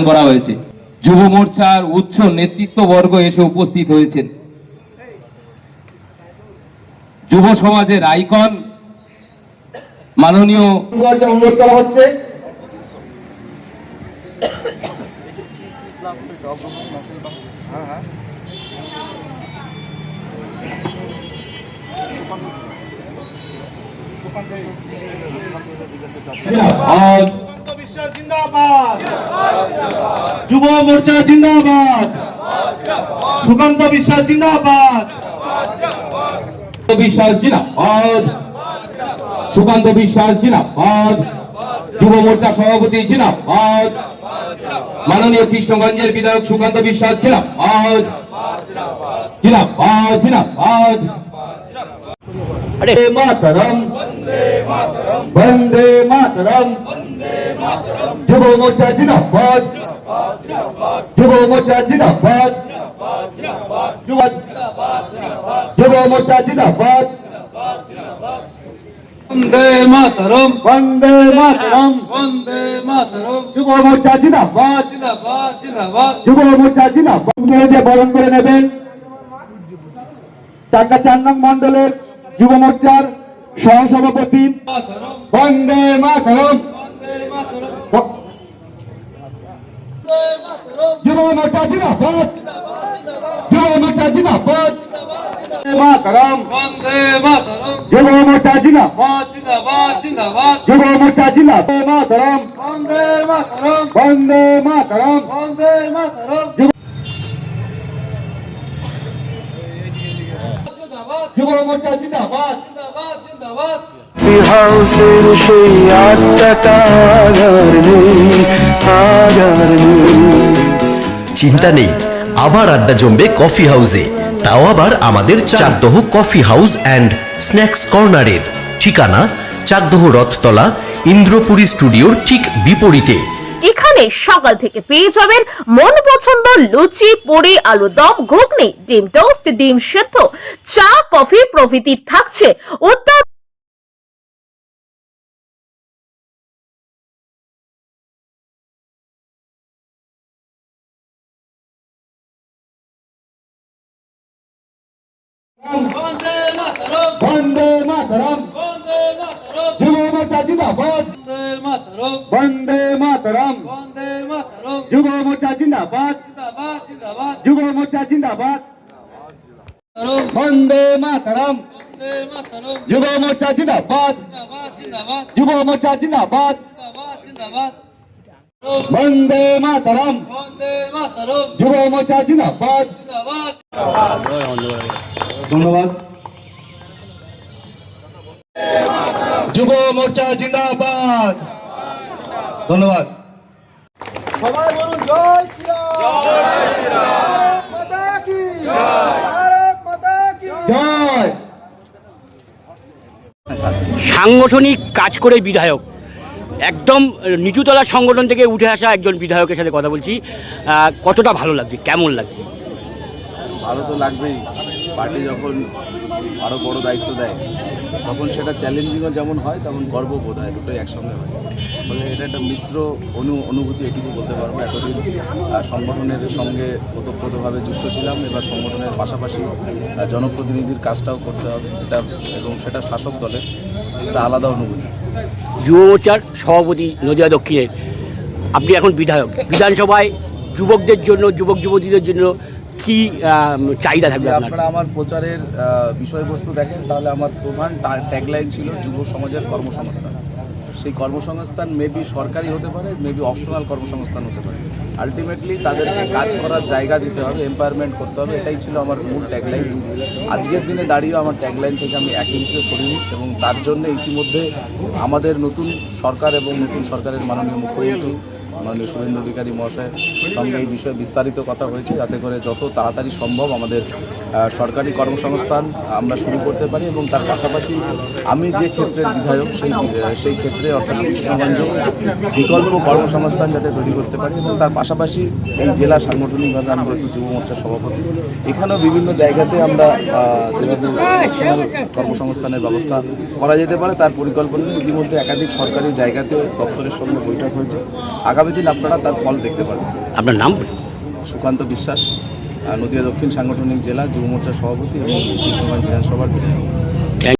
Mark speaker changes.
Speaker 1: করা হয়েছে। যুব মোর্চার উচ্চ নেতৃত্ববর্গ এসে উপস্থিত হয়েছেন। যুব সমাজের আইকন মাননীয় অনুরোধ করা হচ্ছে। যুব মোর্চা জিন্দাবাদ, সুকান্ত বিশ্বাস জিন্দাবাদ, বিশ্বাস জিন্দাবাদ, সুকান্ত বিশ্বাস জিন্দাবাদ, যুব মোর্চা সভাপতি জিন্দাবাদ, মাননীয় কৃষ্ণগঞ্জের বিধায়ক সুকান্ত বিশ্বাস জিন্দাবাদ, জিন্দাবাদ, জিন্দাবাদ। বন্দে মাতরম, বন্দে মাতরম, যুব মোর্চা জিন্দাবাদ, যুব মোর্চা জিন্দাবাদ, যুব মোর্চা জিন্দাবাদ, বন্দে মাতরম, বন্দে মাতরম, বন্দে মাতরম, যুব মোর্চা জিন্দাবাদ, জিন্দাবাদ, জিন্দাবাদ, যুব মোর্চা জিন্দাবাদ। বরণ করে নেবেন টাকা 4 নং মন্ডলের যুব মোর্চার সহসভাপতি। বন্দে মাতরম, যুব মোর্চা জিন্দাবাদ, যুব মোর্চা জিন্দাবাদ, মাতরম, বন্দে মাতরম, যুব মোর্চা জিন্দাবাদ, জিন্দাবাদ, জিন্দাবাদ, যুব মোর্চা জিন্দাবাদ, মাতরম, বন্দে মাতরম, বন্দে মাতরম, বন্দে মাতরম, যুব মোর্চা জিন্দাবাদ, জিন্দাবাদ, জিন্দাবাদ।
Speaker 2: হাউসের সেই আটটা চিন্তা নেই, আবার আড্ডা জমবে কফি হাউসে, তাও আবার আমাদের Chakdah coffee house and snacks কর্নারের। ঠিকানা চাকদহ রথতলা, ইন্দ্রপুরী স্টুডিওর ঠিক বিপরীতে।
Speaker 3: এখানে সকাল থেকে পেয়ে যাবেন মন পছন্দ লুচি, পুরি, আলুর দম, ঘুগনি, ডিম টোস্ট, ডিম সেদ্ধ, চা, কফি প্রভৃতি থাকছে উত্তর
Speaker 1: বন্দে মাতরম, বন্দে মাতরম, বন্দে মাতরম, যুব মোর্চা জিন্দাবাদ, বন্দে মাতরম, বন্দে মাতরম, বন্দে মাতরম, যুব মোর্চা জিন্দাবাদ, জিন্দাবাদ, জিন্দাবাদ, যুব মোর্চা জিন্দাবাদ, বন্দে মাতরম, বন্দে মাতরম, যুব মোর্চা জিন্দাবাদ, জিন্দাবাদ, জিন্দাবাদ, যুব মোর্চা জিন্দাবাদ, জিন্দাবাদ, জিন্দাবাদ, বন্দে মাতরম, বন্দে মাতরম, যুব মোর্চা জিন্দাবাদ, জিন্দাবাদ। ধন্যবাদ। যুব মোর্চা জিন্দাবাদ, ধন্যবাদ।
Speaker 4: সবাই বলুন জয় শ্রীরাম, জয় শ্রীরাম, মাতা কি জয়, ভারত মাতা কি
Speaker 1: জয়।
Speaker 5: সাংগঠনিক কাজ করে বিধায়ক, একদম নিচুতলার সংগঠন থেকে উঠে আসা একজন বিধায়কের সাথে কথা বলছি। কতটা ভালো লাগছে, কেমন লাগছে?
Speaker 6: ভালো তো লাগবেই। পার্টি যখন আরও বড় দায়িত্ব দেয় তখন সেটা চ্যালেঞ্জিংও যেমন হয় তেমন গর্ববোধ হয়, দুটোই একসঙ্গে হয়। ফলে এটা একটা মিশ্র অনুভূতি, এটুকু বলতে পারবো। এতদিন সংগঠনের সঙ্গে ওতপ্রোতভাবে যুক্ত ছিলাম, এবার সংগঠনের পাশাপাশি জনপ্রতিনিধির কাজটাও করতে হবে, এটা এবং সেটা শাসক দলের একটা আলাদা অনুভূতি।
Speaker 5: যুব মোর্চার সভাপতি নদিয়া দক্ষিণের, আপনি এখন বিধায়ক, বিধানসভায় যুবকদের জন্য, যুবক যুবতীদের জন্য কি চাহিদা থাকবে?
Speaker 6: আপনারা আমার প্রচারের বিষয়বস্তু দেখেন তাহলে আমার প্রধান ট্যাগলাইন ছিল যুব সমাজের কর্মসংস্থান। সেই কর্মসংস্থান মেবি সরকারি হতে পারে, মেবি অপশনাল কর্মসংস্থান হতে পারে। আলটিমেটলি তাদেরকে কাজ করার জায়গা দিতে হবে, এম্পাওয়ারমেন্ট করতে হবে, এটাই ছিল আমার মূল ট্যাগলাইন। আজকের দিনে দাঁড়িয়েও আমার ট্যাগলাইন থেকে আমি 1 ইঞ্চিও সরিনি, এবং তার জন্য ইতিমধ্যে আমাদের নতুন সরকার এবং নতুন সরকারের মাননীয় মুখ্যমন্ত্রী মাননীয় শুভেন্দু অধিকারী মহাশয়ের সঙ্গে এই বিষয়ে বিস্তারিত কথা হয়েছে, যাতে করে যত তাড়াতাড়ি সম্ভব আমাদের সরকারি কর্মসংস্থান আমরা শুরু করতে পারি। এবং তার পাশাপাশি আমি যে ক্ষেত্রের বিধায়ক সেই ক্ষেত্রে অর্থাৎ কৃষ্ণগঞ্জে বিকল্প কর্মসংস্থান যাতে তৈরি করতে পারি। এবং তার পাশাপাশি এই জেলা সাংগঠনিকভাবে আমি যেহেতু যুব মোর্চার সভাপতি, এখানেও বিভিন্ন জায়গাতে আমরা যেভাবে কর্মসংস্থানের ব্যবস্থা করা যেতে পারে তার পরিকল্পনা নিয়ে ইতিমধ্যে একাধিক সরকারি জায়গাতে দপ্তরের সঙ্গে বৈঠক হয়েছে। আগামী দিন আপনারা তার ফল দেখতে পারবেন।
Speaker 5: আপনার নাম?
Speaker 6: সুকান্ত বিশ্বাস, নদিয়া দক্ষিণ সাংগঠনিক জেলা যুব মোর্চার সভাপতি এবং কৃষ্ণগঞ্জ বিধানসভার বিধায়ক।